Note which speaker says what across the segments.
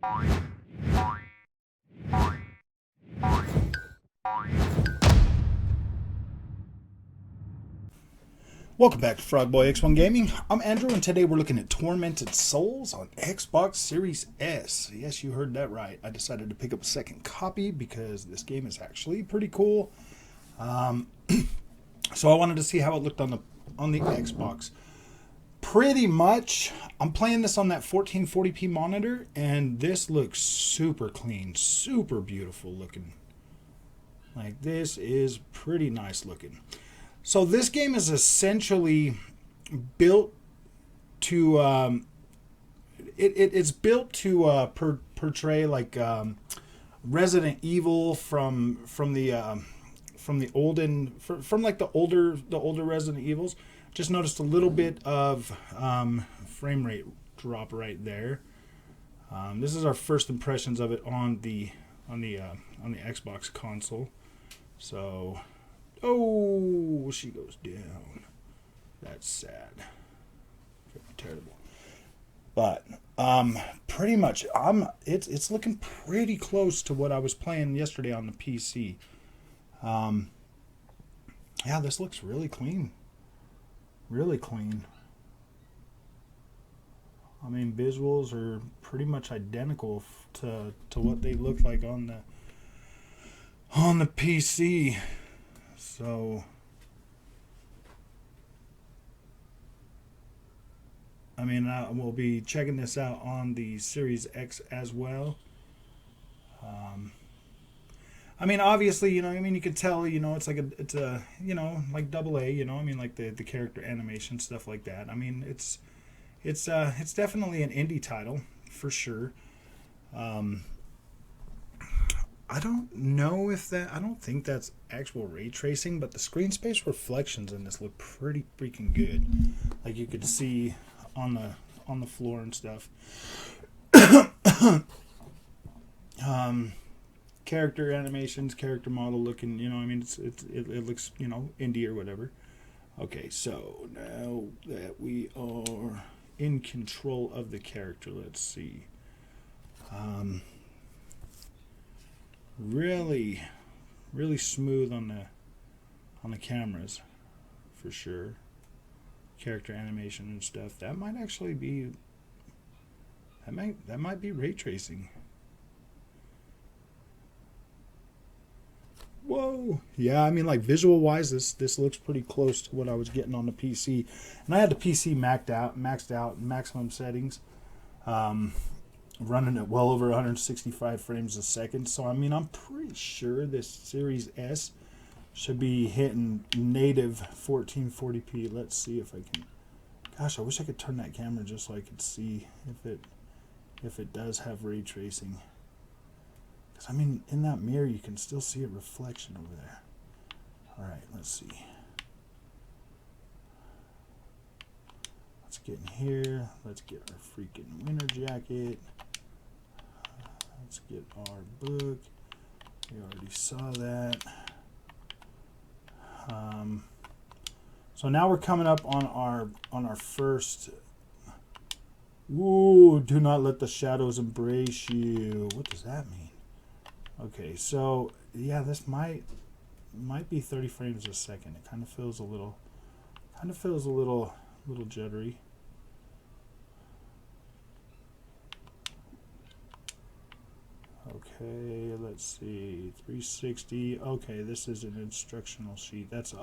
Speaker 1: Welcome back to Frogboy X1 Gaming. I'm Andrew, and today we're looking at Tormented Souls on Xbox Series S. Yes, you heard that right. I decided to pick up a second copy because this game is actually pretty cool. So I wanted to see how it looked on the Xbox. Pretty much, I'm playing this on that 1440p monitor, and this looks super clean, super beautiful looking. Like, this is pretty nice looking. So this game is essentially built to it's built to portray like Resident Evil from the older Resident Evils. Just noticed a little bit of frame rate drop right there. This is our first impressions of it on the Xbox console. So. Oh, she goes down. That's sad. Very terrible. But pretty much, it's looking pretty close to what I was playing yesterday on the PC. Yeah, this looks really clean. Really clean. I mean, visuals are pretty much identical to what they look like on the PC. So, I mean, we'll be checking this out on the Series X as well. I mean, obviously, you can tell, it's a, like AA, I mean, like the character animation, stuff like that. I mean, it's definitely an indie title for sure. I don't know if I don't think that's actual ray tracing, but the screen space reflections in this look pretty freaking good. Like you could see on the floor and stuff. Character animations, character model looking, I mean, it looks, indie or whatever. Okay, so now that we are in control of the character, let's see. Really smooth on the cameras for sure. Character animation and stuff, that might actually be that might be ray tracing. Whoa. Yeah, I mean, like, visual wise, this looks pretty close to what I was getting on the PC, and I had the PC maxed out maximum settings, running at well over 165 frames a second. So I mean, I'm pretty sure this Series S should be hitting native 1440p. Let's see if I can. Gosh, I wish I could turn that camera just so I could see if it does have ray tracing. Because I mean, in that mirror you can still see a reflection over there. All right, let's see. Let's get in here. Let's get our freaking winter jacket. Let's get our book. We already saw that. So now we're coming up on our first. Ooh, do not let the shadows embrace you. What does that mean? Okay, so yeah, this might be 30 frames a second. It kind of feels a little jittery. Okay, let's see. 360. Okay, this is an instructional sheet. That's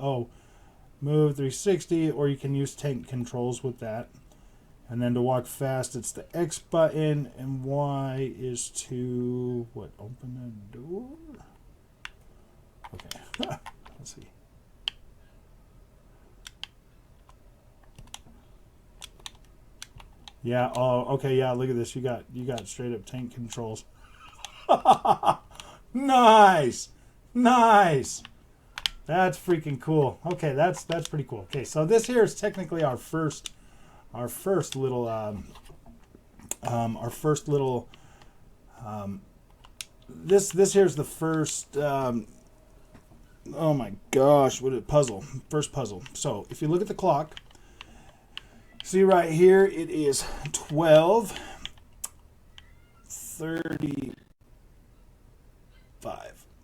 Speaker 1: move 360, or you can use tank controls with that. And then to walk fast, it's the X button, and Y is to open a door. Okay, let's see. Yeah. Oh, okay. Yeah. Look at this. You got straight up tank controls. Nice. That's freaking cool. Okay, that's pretty cool. Okay, so this here is technically our first little this here's the first oh my gosh, first puzzle. So if you look at the clock, see right here, it is 12 12:35.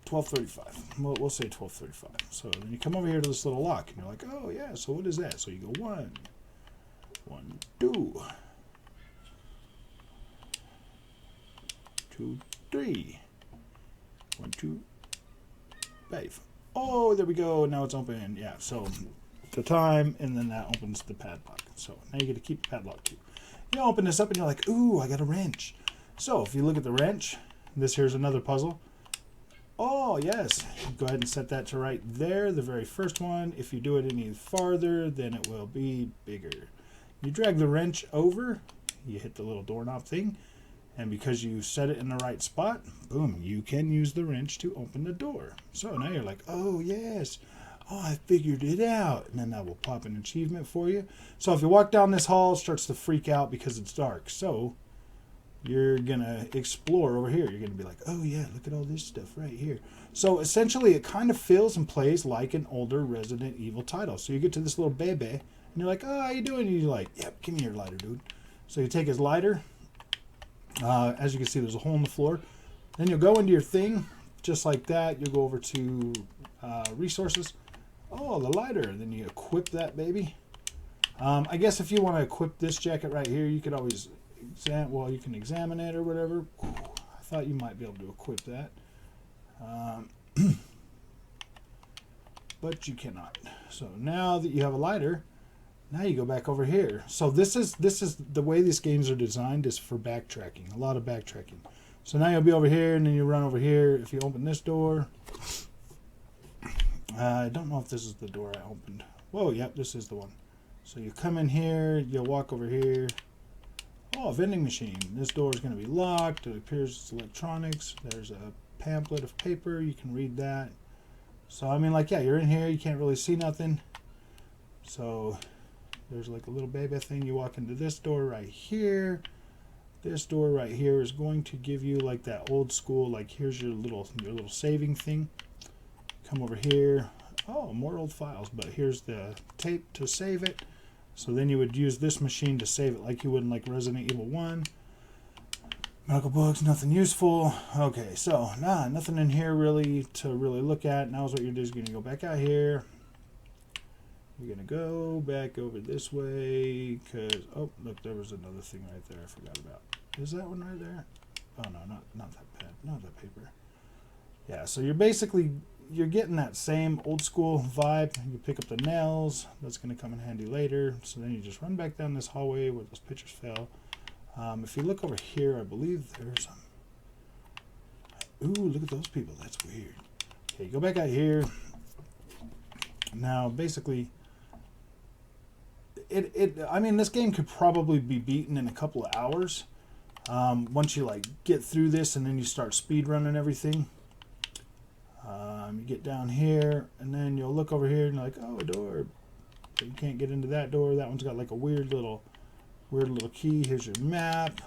Speaker 1: 12:35. We'll say 12:35. So then you come over here to this little lock, and you're like, oh yeah. So what is that? So you go 1, 2, 2, 3. 1, 2, 5. Oh, there we go. Now it's open. Yeah. So the time, and then that opens the padlock. So now you get to keep the padlock too. You open this up, and you're like, ooh, I got a wrench. So if you look at the wrench, this here's another puzzle. Oh, yes. Go ahead and set that to right there, the very first one. If you do it any farther, then it will be bigger. You drag the wrench over, you hit the little doorknob thing, and because you set it in the right spot, boom, you can use the wrench to open the door. So now you're like, oh, yes. Oh, I figured it out. And then that will pop an achievement for you. So if you walk down this hall, it starts to freak out because it's dark. So you're going to explore over here. You're going to be like, oh, yeah, look at all this stuff right here. So essentially, it kind of feels and plays like an older Resident Evil title. So you get to this little baby, and you're like, oh, how you doing? And you're like, yep, give me your lighter, dude. So you take his lighter. As you can see, there's a hole in the floor. Then you'll go into your thing, just like that. You'll go over to resources. Oh, the lighter. Then you equip that baby. I guess if you want to equip this jacket right here, you could always you can examine it or whatever. I thought you might be able to equip that. But you cannot. So now that you have a lighter, now you go back over here. So this is the way these games are designed, is for backtracking. A lot of backtracking. So now you'll be over here, and then you run over here. If you open this door, I don't know if this is the door I opened. Whoa, yep, this is the one. So you come in here, you'll walk over here. Oh, a vending machine. This door is going to be locked. It appears it's electronics. There's a pamphlet of paper. You can read that. So, I mean, like, yeah, you're in here. You can't really see nothing. So there's like a little baby thing. You walk into this door right here. This door right here is going to give you like that old school, like, here's your little saving thing. Come over here. Oh, more old files, but here's the tape to save it. So then you would use this machine to save it like you would in like Resident Evil 1. Medical books, nothing useful. Okay, so nothing in here really to look at. Now what you're doing is going to go back out here. You're going to go back over this way because, oh, look, there was another thing right there I forgot about. Is that one right there? Oh, no, not that pad, not that paper. Yeah, so you're getting that same old school vibe. You pick up the nails. That's going to come in handy later. So then you just run back down this hallway where those pictures fell. If you look over here, I believe there's some. Ooh, look at those people. That's weird. Okay, go back out here. Now, basically, I mean, this game could probably be beaten in a couple of hours. Once you like get through this and then you start speed running everything. You get down here and then you'll look over here and you're like, oh, a door. But you can't get into that door. That one's got like a weird little key. Here's your map.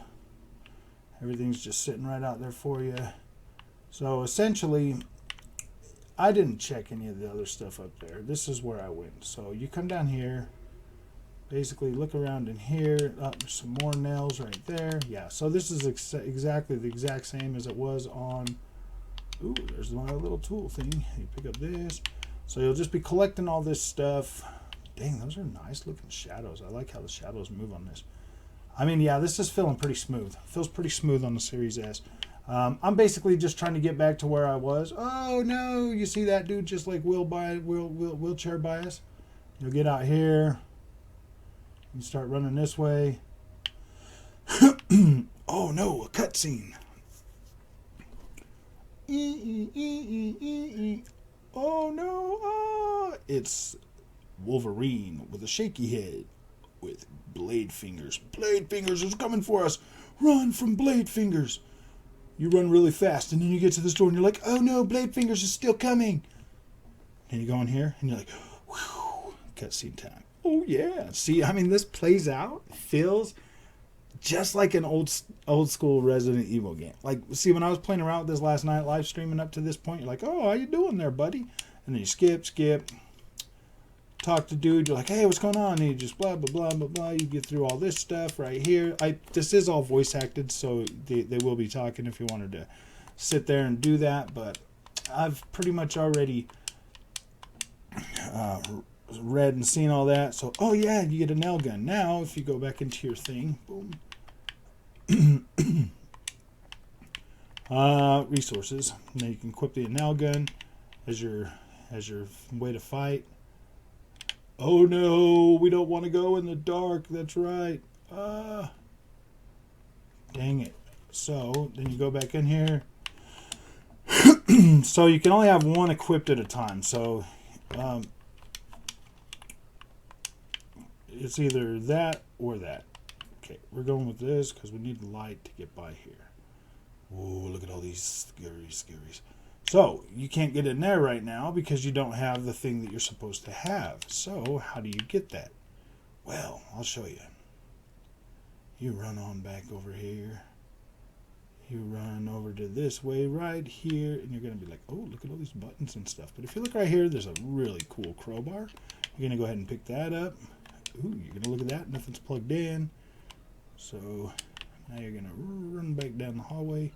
Speaker 1: Everything's just sitting right out there for you. So essentially, I didn't check any of the other stuff up there. This is where I went. So you come down here, basically look around in here. Oh, there's some more nails right there. Yeah, so this is exactly the exact same as it was on. Ooh, there's my little tool thing. You pick up this. So you'll just be collecting all this stuff. Dang, those are nice looking shadows. I like how the shadows move on this. I mean, yeah, this is feeling pretty smooth. Feels pretty smooth on the Series S. I'm basically just trying to get back to where I was. Oh, no, you see that dude just like wheelchair bias? You'll get out here. You start running this way. Oh, no, a cutscene. Oh no, it's Wolverine with a shaky head with blade fingers. Blade fingers is coming for us. Run from blade fingers. You run really fast and then you get to the store and you're like, oh no, blade fingers is still coming. And you go in here and you're like, whew, cutscene time. Oh yeah. See, I mean, this plays out, feels just like an old school Resident Evil game. Like, see, when I was playing around with this last night, live streaming up to this point, you're like, oh, how you doing there, buddy? And then you skip. talk to dude. You're like, hey, what's going on? And you just blah, blah, blah, blah, blah. You get through all this stuff right here. This is all voice acted, so they will be talking if you wanted to sit there and do that. But I've pretty much already read and seen all that. So, oh yeah, you get a nail gun. Now, if you go back into your thing, boom. Resources. Now you can equip the nail gun as your way to fight. Oh no, we don't want to go in the dark. That's right. Dang it. So then you go back in here. So you can only have one equipped at a time. So it's either that or that. Okay, we're going with this because we need the light to get by here. Oh, look at all these scaries. So you can't get in there right now because you don't have the thing that you're supposed to have. So how do you get that? Well, I'll show you. You run on back over here. You run over to this way right here, and you're going to be like, oh, look at all these buttons and stuff. But if you look right here, there's a really cool crowbar. You're going to go ahead and pick that up. Ooh, you're going to look at that. Nothing's plugged in. So now you're going to run back down the hallway.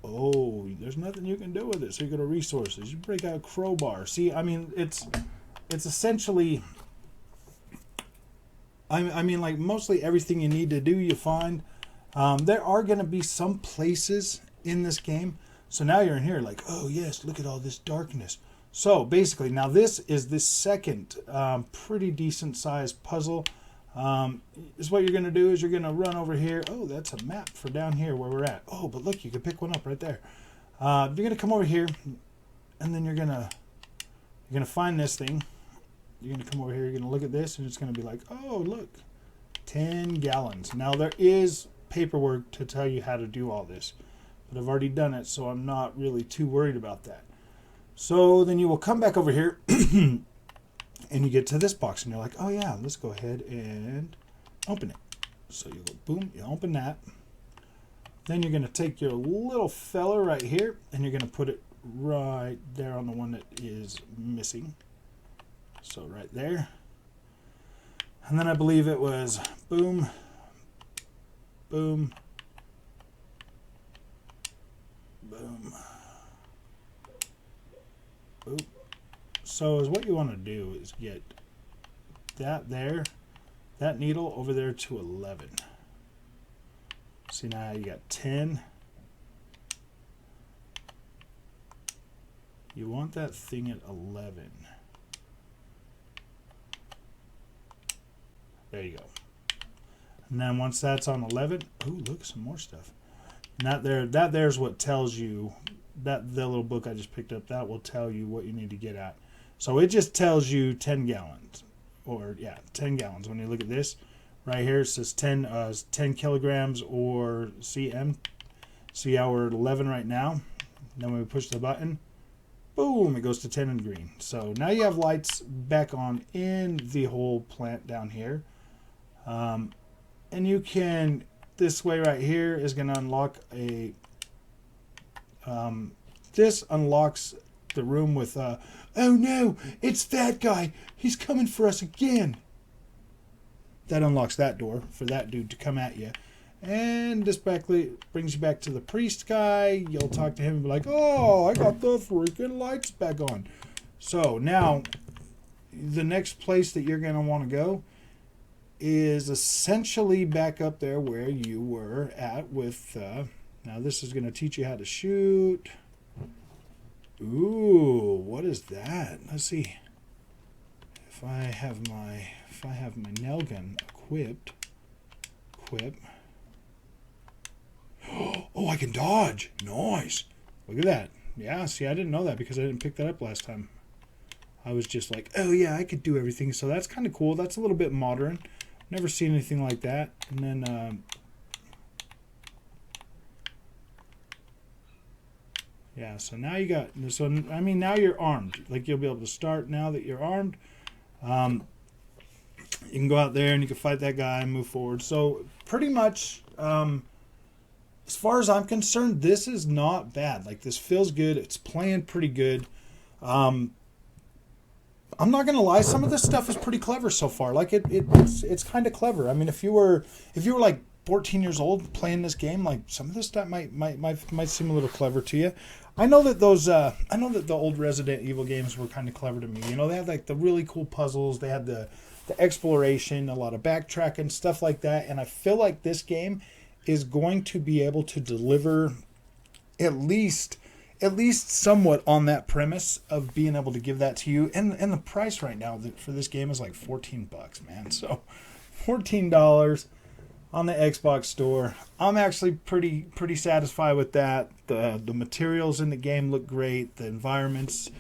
Speaker 1: Oh, there's nothing you can do with it. So you go to resources. You break out crowbar. See, I mean, it's essentially, I mean, like mostly everything you need to do, you find. There are going to be some places in this game. So now you're in here like, oh yes, look at all this darkness. So basically, now this is the second pretty decent sized puzzle. Is what you're going to do is you're going to run over here. Oh, that's a map for down here where we're at. Oh, but look, you can pick one up right there. You're going to come over here, and then you're going to find this thing. You're going to come over here. You're going to look at this, and it's going to be like, oh, look, 10 gallons. Now there is paperwork to tell you how to do all this, but I've already done it, so I'm not really too worried about that. So then you will come back over here. And you get to this box and you're like, oh yeah, let's go ahead and open it. So you go boom, you open that. Then you're going to take your little fella right here and you're going to put it right there on the one that is missing. So right there. And then I believe it was boom, boom, boom, boom. So is what you want to do is get that there, that needle over there to 11. See, now you got 10. You want that thing at 11. There you go. And then once that's on 11, ooh, look, some more stuff. And that there's what tells you, that the little book I just picked up, that will tell you what you need to get at. So it just tells you 10 gallons, or yeah, 10 gallons. When you look at this right here, it says 10 kilograms or cm. See how we're at 11 right now. Then when we push the button, boom, it goes to 10 in green. So now you have lights back on in the whole plant down here. And you can, this way right here is going to unlock a, this unlocks the room with, oh no, it's that guy. He's coming for us again. That unlocks that door for that dude to come at you. And this brings you back to the priest guy. You'll talk to him and be like, oh, I got the freaking lights back on. So now the next place that you're going to want to go is essentially back up there where you were at with, now this is going to teach you how to shoot. Ooh, what is that? Let's see. If I have my nail gun equipped. Oh, I can dodge. Nice. Look at that. Yeah, see, I didn't know that because I didn't pick that up last time. I was just like, oh yeah, I could do everything. So that's kind of cool. That's a little bit modern. Never seen anything like that. And then yeah, so now you got, so I mean, now you're armed. Like, you'll be able to start now that you're armed. You can go out there and you can fight that guy and move forward. So pretty much, as far as I'm concerned, this is not bad. Like, this feels good. It's playing pretty good. I'm not gonna lie. Some of this stuff is pretty clever so far. Like, it's kind of clever. I mean, if you were like 14 years old playing this game, like, some of this stuff might seem a little clever to you. I know that the old Resident Evil games were kind of clever to me. You know, they had like the really cool puzzles. They had the exploration, a lot of backtracking, stuff like that. And I feel like this game is going to be able to deliver at least somewhat on that premise of being able to give that to you. And the price right now for this game is like $14, man. So $14 on the Xbox store. I'm actually pretty satisfied with that. The materials in the game look great. The environments,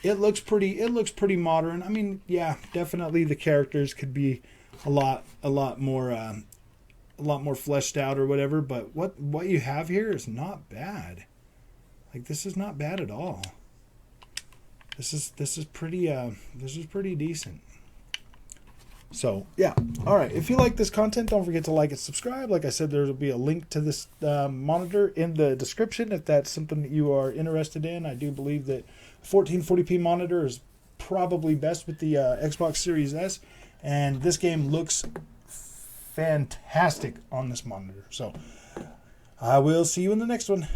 Speaker 1: it looks pretty modern. I mean, yeah, definitely the characters could be a lot more fleshed out or whatever, but what you have here is not bad. Like, this is not bad at all. This is pretty decent. So, yeah. All right. If you like this content, don't forget to like and subscribe. Like I said, there will be a link to this monitor in the description if that's something that you are interested in. I do believe that 1440p monitor is probably best with the Xbox Series S, and this game looks fantastic on this monitor. So, I will see you in the next one.